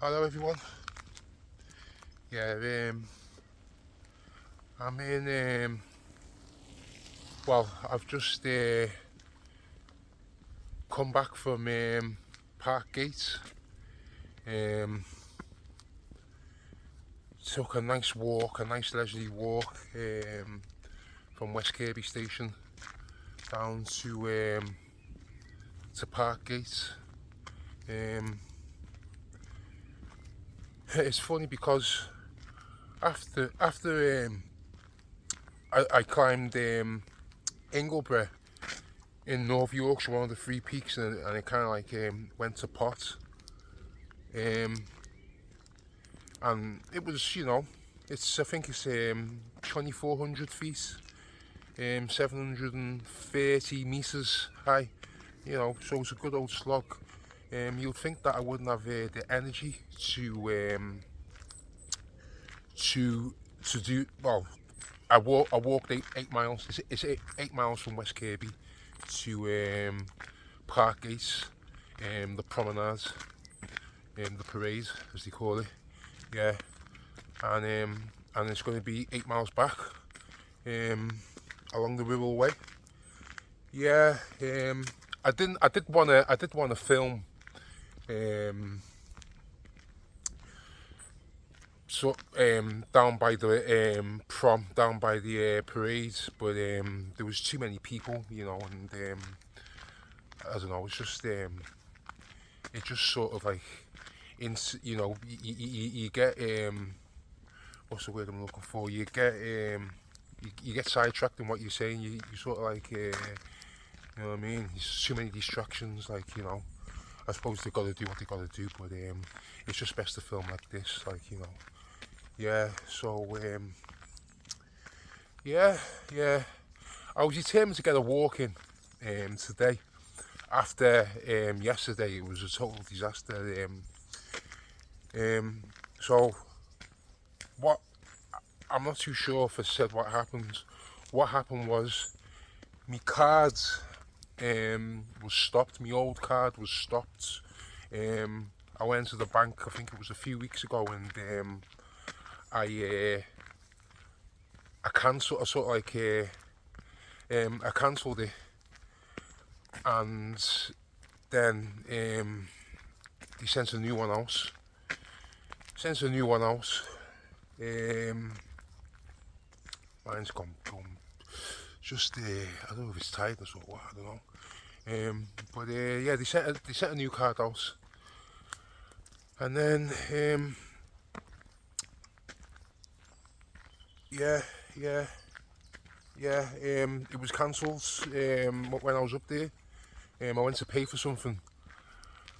Hello everyone. Yeah, I'm in. Well, I've just come back from Parkgate. Um, Took a nice walk, a nice leisurely walk from W.Kirby station down to Parkgate. Um, it's funny because after I climbed Ingleborough in North Yorkshire, one of the three peaks, and it kind of like went to pot. Um, and it was, I think it's 2,400 feet, 730 meters high. So it's a good old slog. You'd think that I wouldn't have the energy to to do well. I walked 8 miles. It's 8 miles from W.Kirby to Parkgate, the promenade, the parade as they call it. Yeah, and it's going to be 8 miles back along the Wirral Way. Yeah, I did want to film down by the prom, down by the parade, but there was too many people, and I don't know. It just sort of like, you get what's the word I'm looking for? You get sidetracked in what you're saying. You sort of like, you know what I mean? There's too many distractions. Like, I suppose they've got to do what they got to do, but it's just best to film like this. Like, yeah. So yeah. I was determined to get a walk in today. After yesterday, it was a total disaster. So what? I'm not too sure if I said what happened. What happened was my card was stopped. My old card was stopped. I went to the bank. I think it was a few weeks ago, and I cancelled. I sort of like I cancelled it, and then they sent a new one out. Mine's gone. Just I don't know if it's tiredness or what. I don't know. But yeah, they sent a new card out, and then yeah, yeah, yeah. It was cancelled when I was up there. I went to pay for something,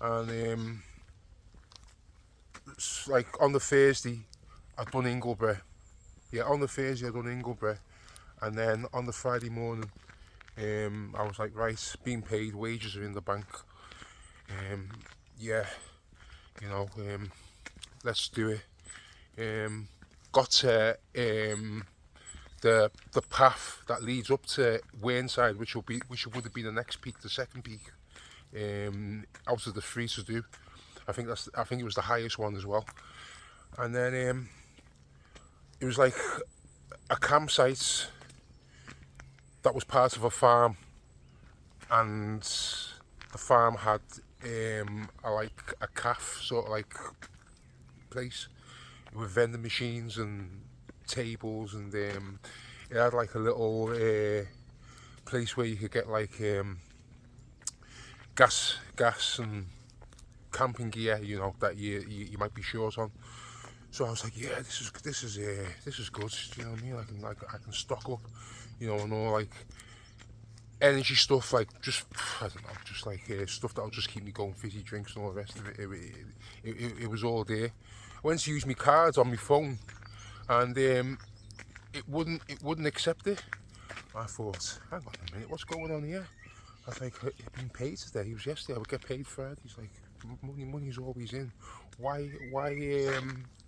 and it's like on the Thursday, I'd done Ingleborough. Yeah, on the Thursday I'd done Ingleborough, and then on the Friday morning, I was like, right, being paid, wages are in the bank. Yeah, let's do it. Got to the path that leads up to Whernside, which would have been the next peak, the second peak, out of the three to do. I think it was the highest one as well. And then it was like a campsite that was part of a farm, and the farm had like a cafe sort of like place with vending machines and tables, and it had like a little place where you could get like gas and camping gear, that you might be short on. So I was like, yeah, this is good. You know what I mean? I can stock up, and all like energy stuff, like just I don't know, just like stuff that'll just keep me going, fizzy drinks and all the rest of it. It was all there. I went to use my cards on my phone, and it wouldn't accept it. I thought, hang on a minute, what's going on here? I was like, I've been paid today. It was yesterday. I would get paid Friday. He's like, money's always in. Why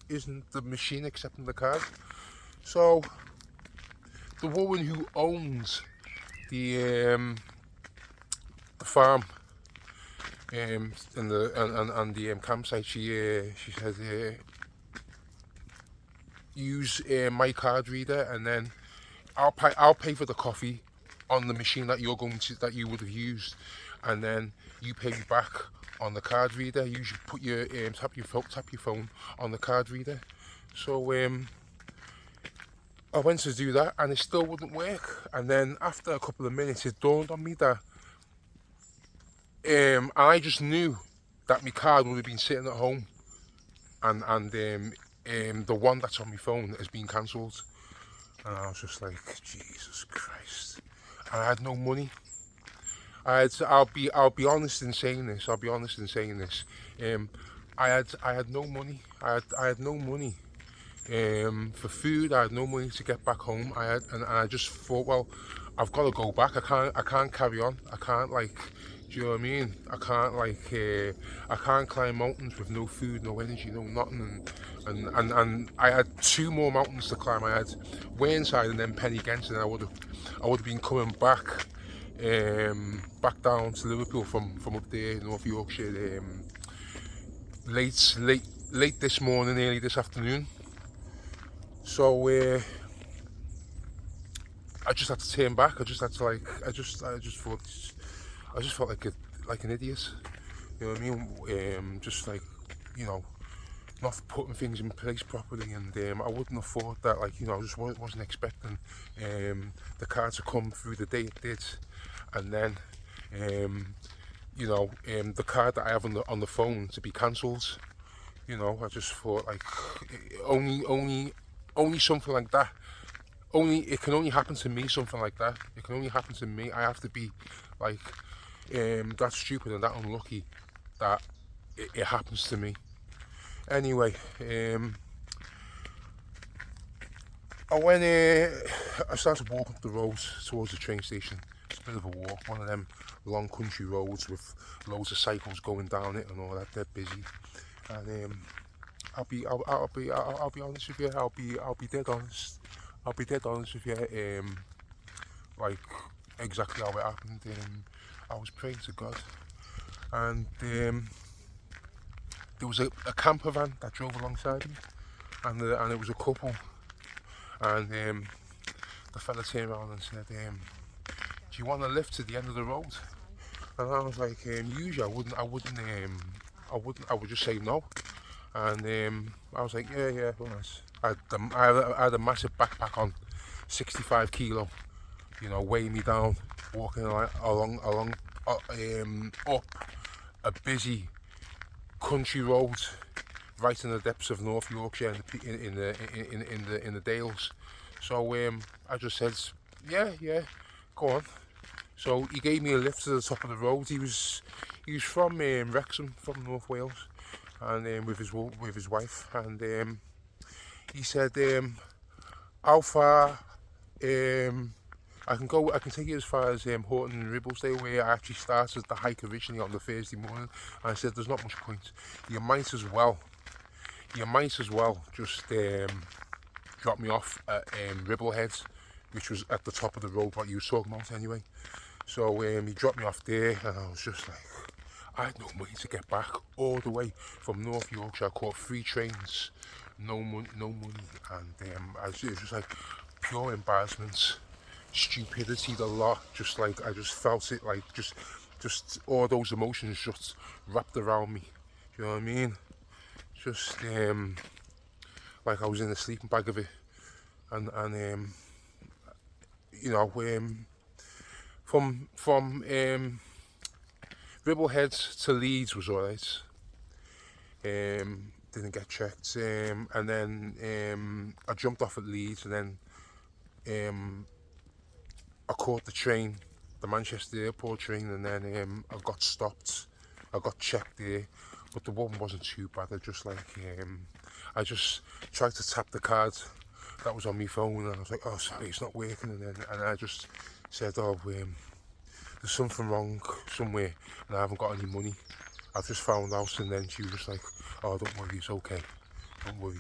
isn't the machine accepting the card? So the woman who owns the farm in the campsite. She said, use my card reader, and then I'll pay for the coffee on the machine that you would have used, and then you pay me back on the card reader. You should put your tap your phone on the card reader. So I went to do that, and it still wouldn't work. And then after a couple of minutes, it dawned on me that I just knew that my card would have been sitting at home, and the one that's on my phone has been cancelled. And I was just like, Jesus Christ! And I had no money. I'll be honest in saying this. I had no money. I had no money. For food, I had no money to get back home. And I just thought, well, I've got to go back. I can't carry on. I can't, like, do you know what I mean? I can't climb mountains with no food, no energy, no nothing. And I had 2 more mountains to climb. I had Whernside and then Pennygent, and I would have been coming back down to Liverpool from up there in North Yorkshire late this morning, early this afternoon. So I just had to turn back. I just felt like an idiot. You know what I mean? Just like, you know, not putting things in place properly, and I wouldn't have thought that, like, you know, I just wasn't expecting the car to come through the day it did, and then you know, the card that I have on the phone to be cancelled. You know, I just thought, like, only something like that. It can only happen to me. Something like that. It can only happen to me. I have to be like that stupid and that unlucky that it happens to me. Anyway, I started walking up the road towards the train station. It's a bit of a walk, one of them long country roads with loads of cycles going down it and all that. They're busy, and I'll be honest with you. I'll be dead honest. I'll be dead honest with you. Like, exactly how it happened. I was praying to God, and there was a camper van that drove alongside me, and it was a couple, and the fella turned around and said, "Do you want a lift to the end of the road?" And I was like, "Usually I would just say no." And I was like, yeah, well, nice. I had a massive backpack on, 65 kilo, you know, weighing me down, walking along up a busy country road, right in the depths of North Yorkshire in the Dales. So I just said, yeah, go on. So he gave me a lift to the top of the road. He was from Wrexham, from North Wales, and with his wife, and he said, how far I can take you as far as Horton and Ribblesdale, where I actually started the hike originally on the Thursday morning. And I said, there's not much point. You might as well just drop me off at Ribblehead, which was at the top of the road what you were talking about anyway. So he dropped me off there, and I was just like, I had no money to get back all the way from North Yorkshire. I caught 3 trains, no money, and it was just like pure embarrassment, stupidity, the lot. Just like, I just felt it, like just all those emotions just wrapped around me. Do you know what I mean? Just like I was in a sleeping bag of it, and you know, from Ribblehead to Leeds was alright. Didn't get checked, and then I jumped off at Leeds, and then I caught the train, the Manchester Airport train, and then I got stopped. I got checked there, but the one wasn't too bad. I just tried to tap the card that was on my phone, and I was like, oh, sorry, it's not working, and I just said, oh, there's something wrong somewhere, and I haven't got any money. I've just found out. And then she was just like, oh, don't worry, it's okay, don't worry.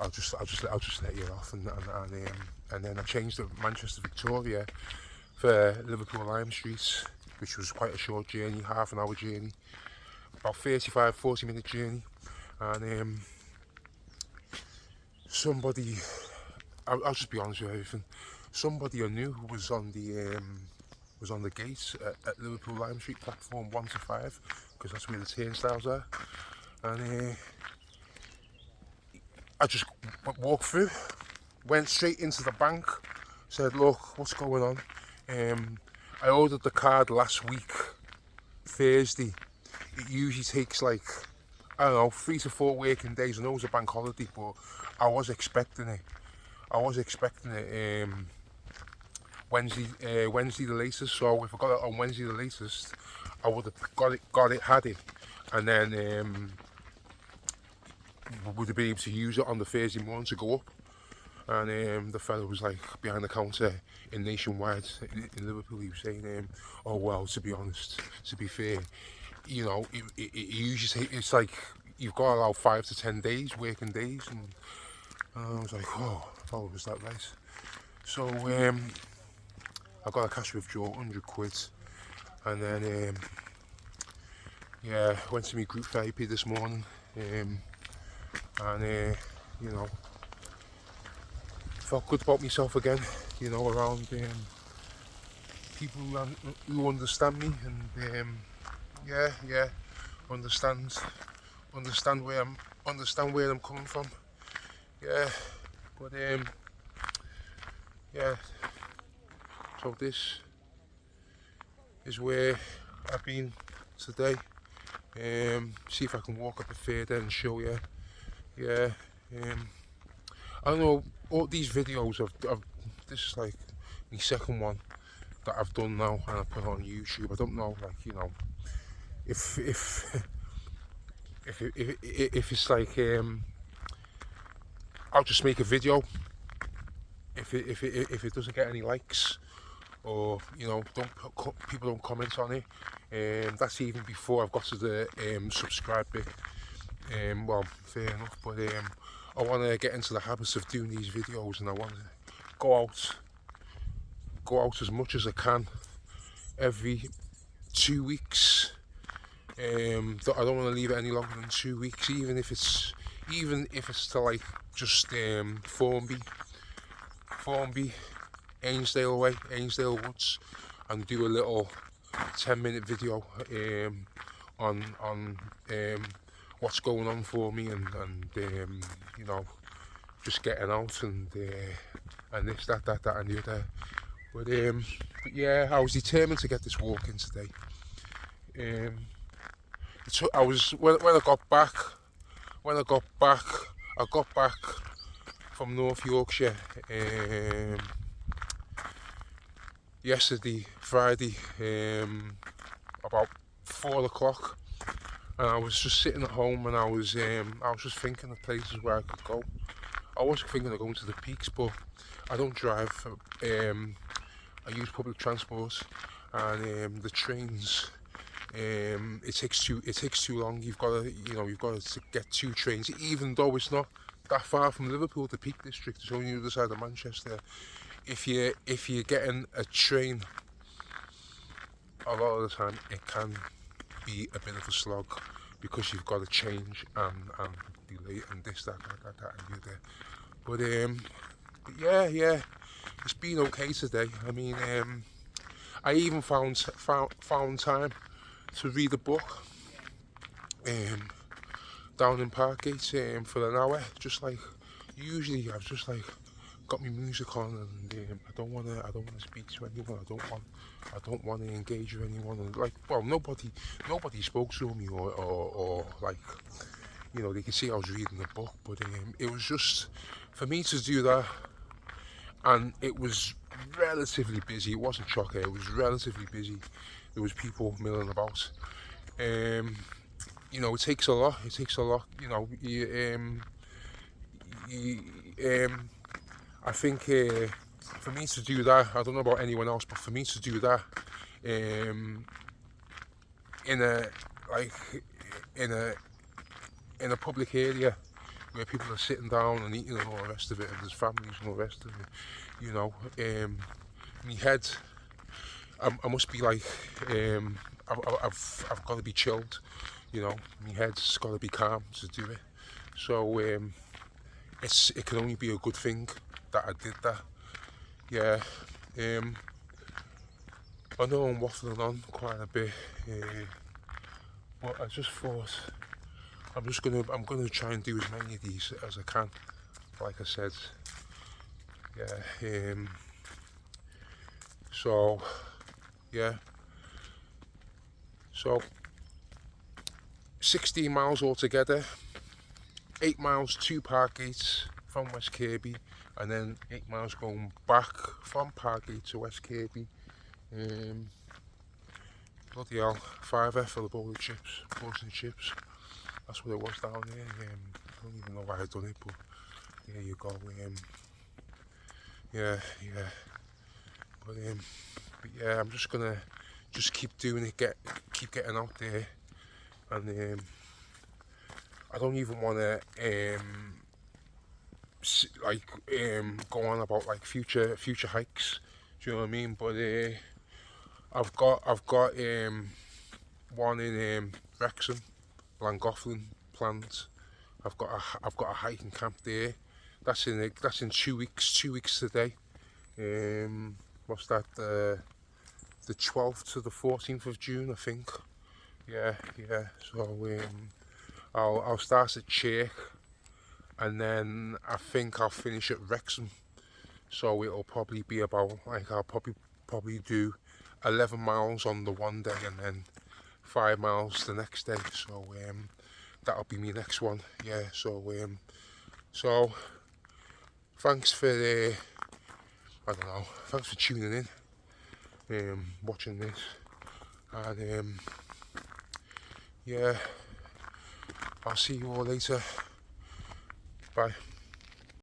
I'll just let you off, and then I changed to Manchester Victoria for Liverpool Lime Street, which was quite a short journey, half an hour journey, about 35-40 minute journey. And somebody, I'll just be honest with everything, somebody I knew was on the gates at Liverpool Lime Street, platform 1 to 5, because that's where the turnstiles are. And I just walked through, went straight into the bank, said, look, what's going on? I ordered the card last week, Thursday. It usually takes like, I don't know, 3 to 4 working days. I know it was a bank holiday, but I was expecting it. Wednesday the latest. So if I got it on Wednesday the latest, I would have had it, and then would have been able to use it on the Thursday morning to go up. And the fellow was like behind the counter in Nationwide in Liverpool. He was saying, oh well, to be honest, to be fair, you know, it usually it's like you've got about 5 to 10 days, working days. And I was like, oh, I thought it was that right. So I got a cash withdrawal, 100 quid, and then yeah, went to my group therapy this morning, and you know, felt good about myself again, you know, around people who understand me, and yeah, understand where I'm coming from, yeah, but yeah, so this is where I've been today. See if I can walk up a further and show you. Yeah, I don't know, all these videos this is like my second one that I've done now, and I put on YouTube. I don't know, like, you know, if it's like I'll just make a video if it doesn't get any likes, or you know, people don't comment on it. That's even before I've got to the subscribe bit. Well, fair enough, but I want to get into the habits of doing these videos, and I want to go out as much as I can every 2 weeks. I don't want to leave it any longer than 2 weeks, even if it's to like just Formby, Ainsdale Way, Ainsdale Woods, and do a little 10-minute video on what's going on for me, and you know, just getting out, and this, that and the other. But yeah, I was determined to get this walk in today. I was when I got back from North Yorkshire yesterday, Friday, about 4 o'clock, and I was just sitting at home, and I was just thinking of places where I could go. I was thinking of going to the peaks, but I don't drive. I use public transport, and the trains. It takes too long. You've got to get 2 trains, even though it's not that far from Liverpool. The Peak District is only the other side of Manchester. If you're getting a train, a lot of the time it can be a bit of a slog, because you've got to change and delay and this, that and the other. But yeah, it's been okay today. I mean, I even found time to read a book down in Parkgate for an hour. Just like usually, I've just like got my music on, and I don't want to speak to anyone. I don't want to engage with anyone. And like, well, nobody spoke to me, or like, you know, they could see I was reading the book. But it was just for me to do that, and it was relatively busy. It wasn't chocker. It was relatively busy. There was people milling about. You know, it takes a lot. You know, I think for me to do that, I don't know about anyone else, but for me to do that in a public area where people are sitting down and eating and all the rest of it, and there's families and all the rest of it, you know, my head, I must be like, I've got to be chilled, you know. My head's got to be calm to do it. So it can only be a good thing that I did that. Yeah. I know I'm waffling on quite a bit, but I just thought I'm gonna try and do as many of these as I can. Like I said, yeah. So yeah. So 16 miles altogether. 8 miles to Parkgate from West Kirby, and then 8 miles going back from Parkgate to West Kirby. Bloody hell, fiver for the bowl of chips, bowls and chips. That's what it was down there. I don't even know why I done it, but there you go. Yeah. But yeah, I'm just gonna keep doing it, keep getting out there, and I don't even want to go on about like future hikes. Do you know what I mean? But I've got one in Wrexham, Llangollen planned. I've got a hiking camp there. That's in 2 weeks. 2 weeks today. What's that? The 12th to the 14th of June, I think. Yeah. So I'll start at Chirk, and then I think I'll finish at Wrexham. So it'll probably be about like I'll probably do 11 miles on the one day, and then 5 miles the next day. So that'll be my next one. Yeah. So thanks for I don't know. Thanks for tuning in, watching this, and yeah. I'll see you all later. Bye.